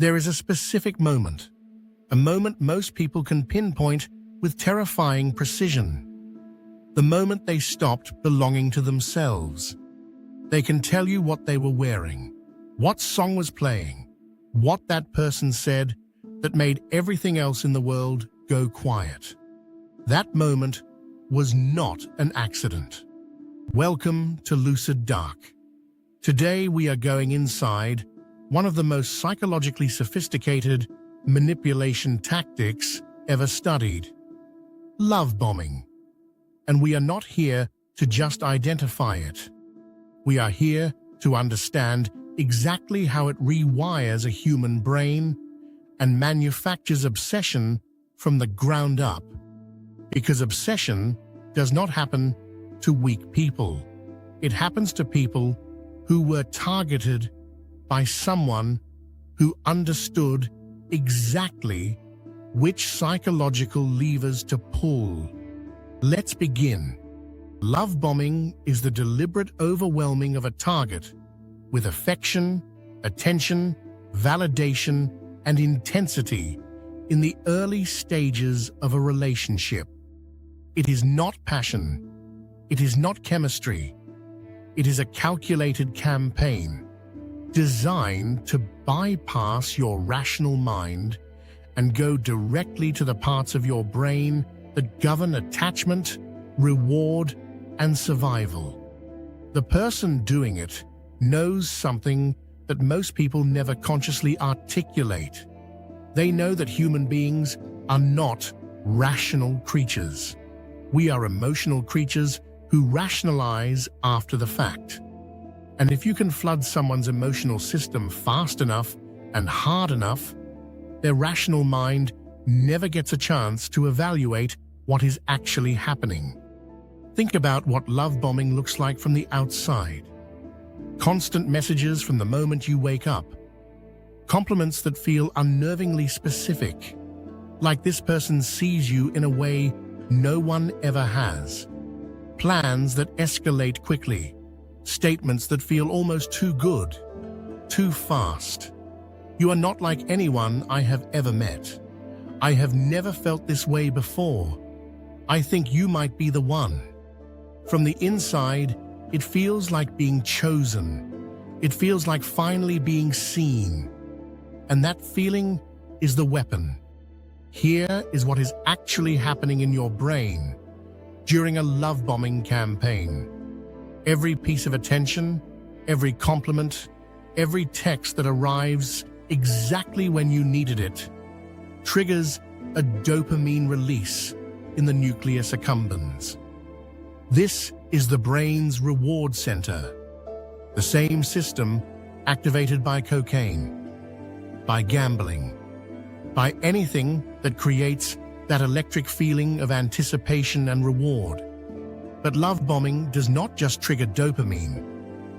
There is a specific moment, a moment most people can pinpoint with terrifying precision. The moment they stopped belonging to themselves. They can tell you what they were wearing, what song was playing, what that person said that made everything else in the world go quiet. That moment was not an accident. Welcome to Lucid Dark. Today we are going inside one of the most psychologically sophisticated manipulation tactics ever studied: love bombing. And we are not here to just identify it. We are here to understand exactly how it rewires a human brain and manufactures obsession from the ground up. Because obsession does not happen to weak people. It happens to people who were targeted by someone who understood exactly which psychological levers to pull. Let's begin. Love bombing is the deliberate overwhelming of a target with affection, attention, validation, and intensity in the early stages of a relationship. It is not passion. It is not chemistry. It is a calculated campaign designed to bypass your rational mind and go directly to the parts of your brain that govern attachment, reward, and survival. The person doing it knows something that most people never consciously articulate. They know that human beings are not rational creatures. We are emotional creatures who rationalize after the fact. And if you can flood someone's emotional system fast enough and hard enough, their rational mind never gets a chance to evaluate what is actually happening. Think about what love bombing looks like from the outside. Constant messages from the moment you wake up. Compliments that feel unnervingly specific, like this person sees you in a way no one ever has. Plans that escalate quickly. Statements that feel almost too good, too fast. You are not like anyone I have ever met. I have never felt this way before. I think you might be the one. From the inside, it feels like being chosen. It feels like finally being seen. And that feeling is the weapon. Here is what is actually happening in your brain during a love bombing campaign. Every piece of attention, every compliment, every text that arrives exactly when you needed it triggers a dopamine release in the nucleus accumbens. This is the brain's reward center, the same system activated by cocaine, by gambling, by anything that creates that electric feeling of anticipation and reward. But love bombing does not just trigger dopamine,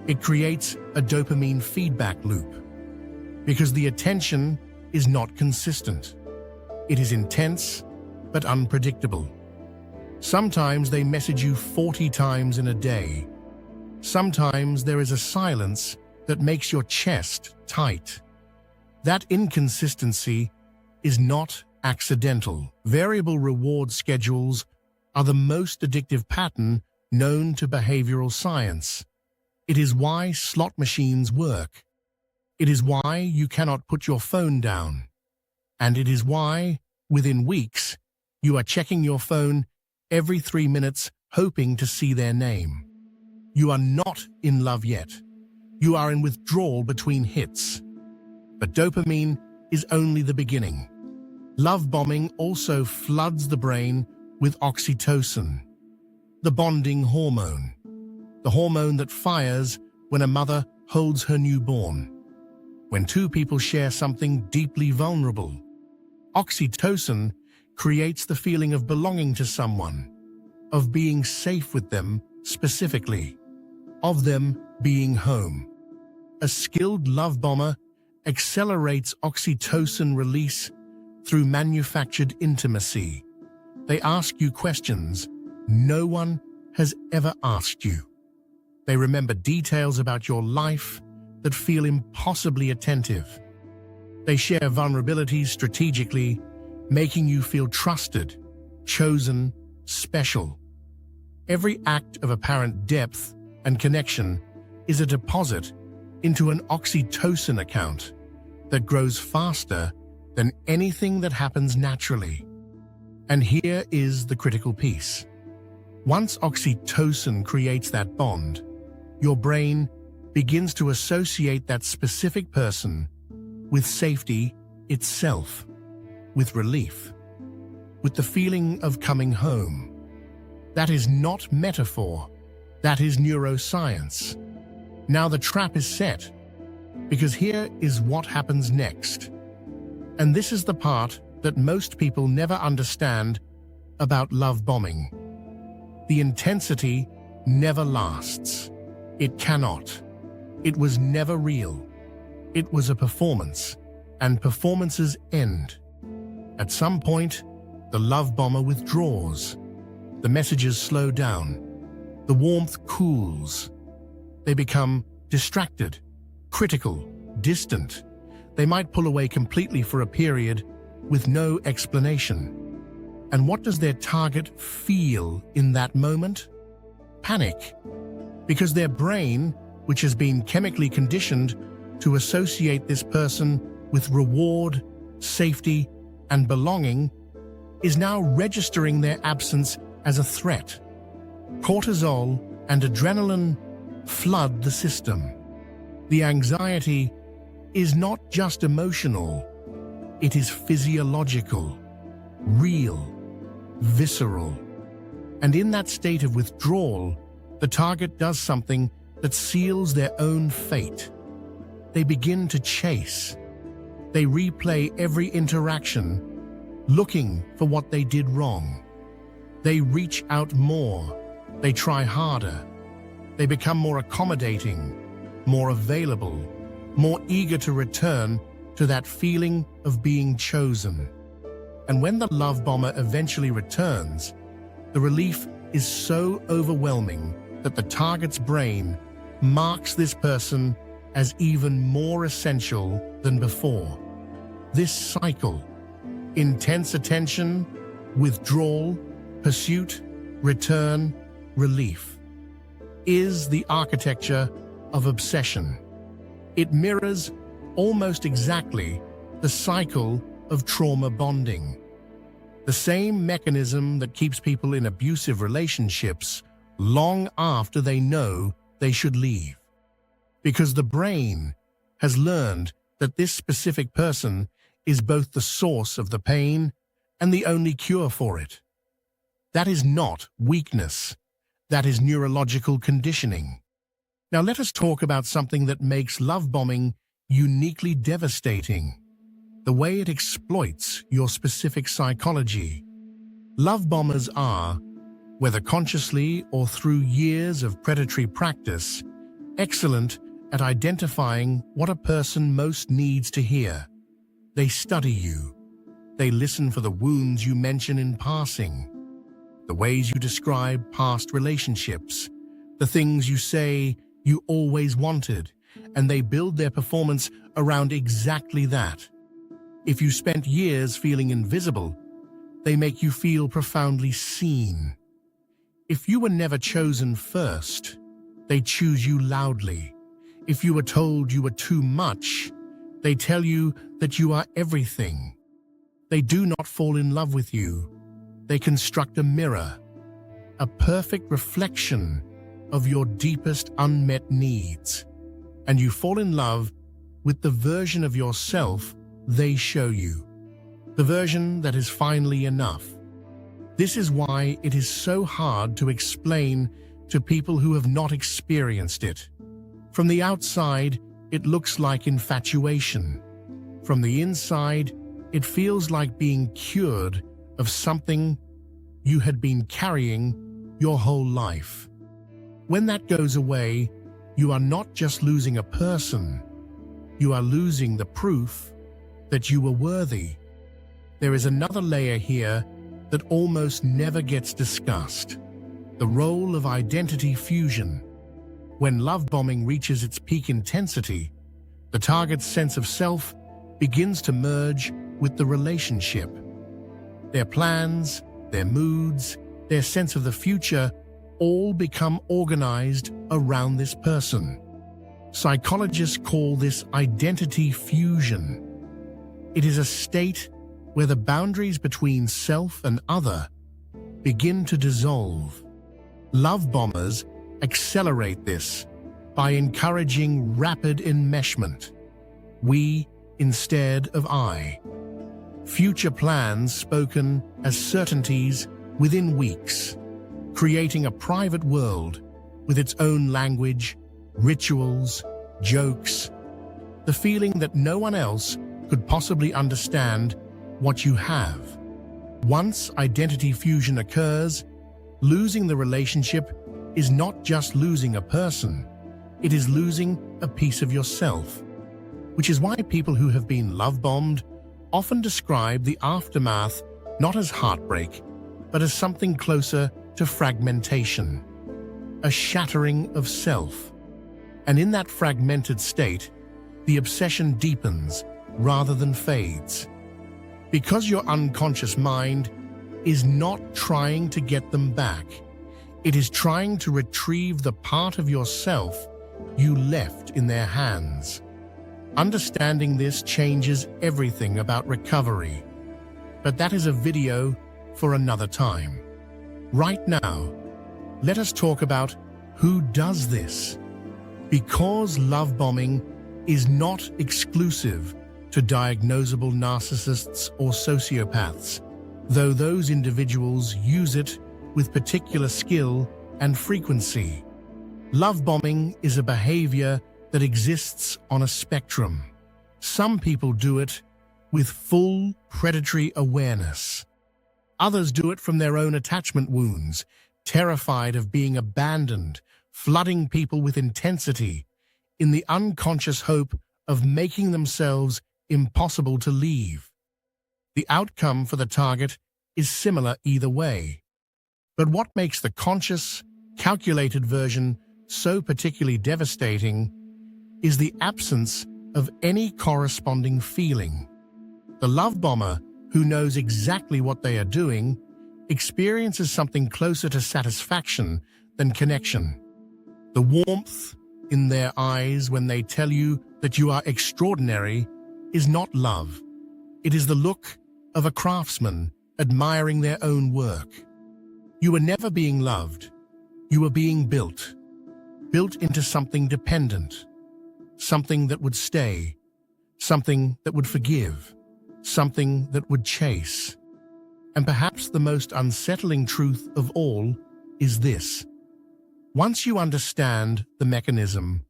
it creates a dopamine feedback loop. Because the attention is not consistent. It is intense, but unpredictable. Sometimes they message you 40 times in a day. Sometimes there is a silence that makes your chest tight. That inconsistency is not accidental. Variable reward schedules are the most addictive pattern known to behavioral science. It is why slot machines work. It is why you cannot put your phone down. And it is why, within weeks, you are checking your phone every 3 minutes hoping to see their name. You are not in love yet. You are in withdrawal between hits. But dopamine is only the beginning. Love bombing also floods the brain with oxytocin, the bonding hormone, the hormone that fires when a mother holds her newborn. When two people share something deeply vulnerable, oxytocin creates the feeling of belonging to someone, of being safe with them specifically, of them being home. A skilled love bomber accelerates oxytocin release through manufactured intimacy. They ask you questions no one has ever asked you. They remember details about your life that feel impossibly attentive. They share vulnerabilities strategically, making you feel trusted, chosen, special. Every act of apparent depth and connection is a deposit into an oxytocin account that grows faster than anything that happens naturally. And here is the critical piece. Once oxytocin creates that bond, your brain begins to associate that specific person with safety itself, with relief, with the feeling of coming home. That is not metaphor, that is neuroscience. Now the trap is set, because here is what happens next. And this is the part that most people never understand about love bombing. The intensity never lasts. It cannot. It was never real. It was a performance, and performances end. At some point, the love bomber withdraws. The messages slow down. The warmth cools. They become distracted, critical, distant. They might pull away completely for a period with no explanation. And what does their target feel in that moment? Panic. Because their brain, which has been chemically conditioned to associate this person with reward, safety, and belonging, is now registering their absence as a threat. Cortisol and adrenaline flood the system. The anxiety is not just emotional, it is physiological, real, visceral. And in that state of withdrawal, the target does something that seals their own fate. They begin to chase. They replay every interaction, looking for what they did wrong. They reach out more. They try harder. They become more accommodating, more available, more eager to return to that feeling of being chosen. And when the love bomber eventually returns, the relief is so overwhelming that the target's brain marks this person as even more essential than before. This cycle, intense attention, withdrawal, pursuit, return, relief, is the architecture of obsession. It mirrors almost exactly the cycle of trauma bonding. The same mechanism that keeps people in abusive relationships long after they know they should leave. Because the brain has learned that this specific person is both the source of the pain and the only cure for it. That is not weakness. That is neurological conditioning. Now let us talk about something that makes love bombing uniquely devastating: the way it exploits your specific psychology. Love bombers are, whether consciously or through years of predatory practice, excellent at identifying what a person most needs to hear. They study you. They listen for the wounds you mention in passing, the ways you describe past relationships, the things you say you always wanted, and they build their performance around exactly that. If you spent years feeling invisible, they make you feel profoundly seen. If you were never chosen first, they choose you loudly. If you were told you were too much, they tell you that you are everything. They do not fall in love with you. They construct a mirror, a perfect reflection of your deepest unmet needs. And you fall in love with the version of yourself they show you, the version that is finally enough. This is why it is so hard to explain to people who have not experienced it. From the outside, it looks like infatuation. From the inside, it feels like being cured of something you had been carrying your whole life. When that goes away, you are not just losing a person, you are losing the proof that you were worthy. There is another layer here that almost never gets discussed: the role of identity fusion. When love bombing reaches its peak intensity, the target's sense of self begins to merge with the relationship. Their plans, their moods, their sense of the future all become organized around this person. Psychologists call this identity fusion. It is a state where the boundaries between self and other begin to dissolve. Love bombers accelerate this by encouraging rapid enmeshment. We instead of I. Future plans spoken as certainties within weeks, creating a private world with its own language, rituals, jokes, the feeling that no one else could possibly understand what you have. Once identity fusion occurs, losing the relationship is not just losing a person, it is losing a piece of yourself, which is why people who have been love-bombed often describe the aftermath not as heartbreak, but as something closer to fragmentation, a shattering of self. And in that fragmented state, the obsession deepens rather than fades. Because your unconscious mind is not trying to get them back, it is trying to retrieve the part of yourself you left in their hands. Understanding this changes everything about recovery, but that is a video for another time. Right now, let us talk about who does this. Because love bombing is not exclusive to diagnosable narcissists or sociopaths, though those individuals use it with particular skill and frequency. Love bombing is a behavior that exists on a spectrum. Some people do it with full predatory awareness. Others do it from their own attachment wounds, terrified of being abandoned, flooding people with intensity, in the unconscious hope of making themselves impossible to leave. The outcome for the target is similar either way. But what makes the conscious, calculated version so particularly devastating is the absence of any corresponding feeling. The love bomber, who knows exactly what they are doing, experiences something closer to satisfaction than connection. The warmth in their eyes when they tell you that you are extraordinary is not love. It is the look of a craftsman admiring their own work. You are never being loved. You are being built into something dependent, something that would stay, something that would forgive, something that would chase. And perhaps the most unsettling truth of all is this. Once you understand the mechanism,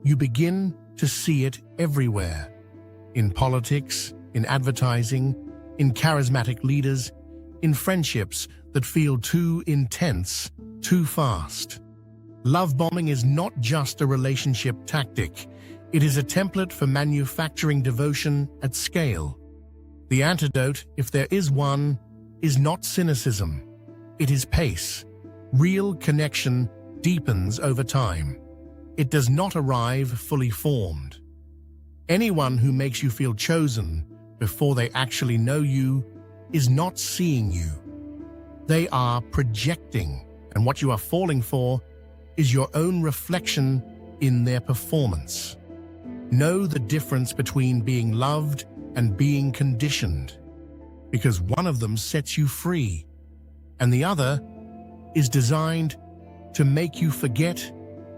you begin to see it everywhere. In politics, in advertising, in charismatic leaders, in friendships that feel too intense, too fast. Love bombing is not just a relationship tactic. It is a template for manufacturing devotion at scale. The antidote, if there is one, is not cynicism. It is pace. Real connection deepens over time. It does not arrive fully formed. Anyone who makes you feel chosen before they actually know you is not seeing you. They are projecting, and what you are falling for is your own reflection in their performance. Know the difference between being loved and being conditioned, because one of them sets you free, and the other is designed to make you forget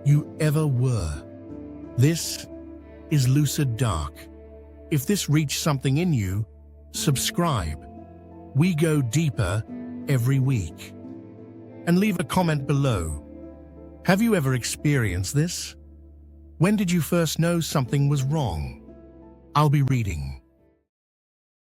you ever were. This is Lucid Dark. If this reached something in you, subscribe. We go deeper every week. And leave a comment below. Have you ever experienced this? When did you first know something was wrong? I'll be reading.